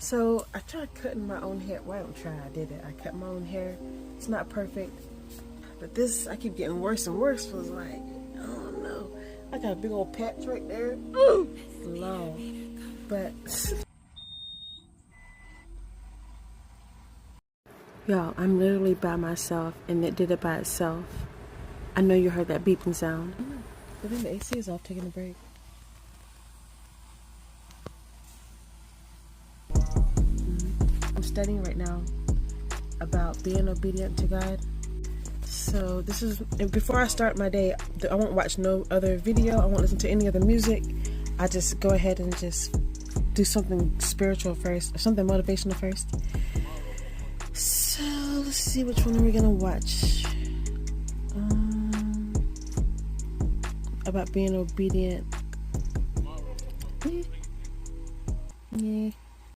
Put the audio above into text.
So I tried cutting my own hair. Well, I don't try, I did it. I cut my own hair. It's not perfect. But this, I keep getting worse and worse. Feels like, I don't know. I got a big old patch right there. Ooh, long. But, y'all, I'm literally by myself and it did it by itself. I know you heard that beeping sound. I think the AC is off, taking a break. I'm studying right now about being obedient to God. So this is, before I start my day, I won't watch no other video, I won't listen to any other music. I just go ahead and just do something spiritual first, or something motivational first. So let's see, which one are we gonna watch? About being obedient. Yeah.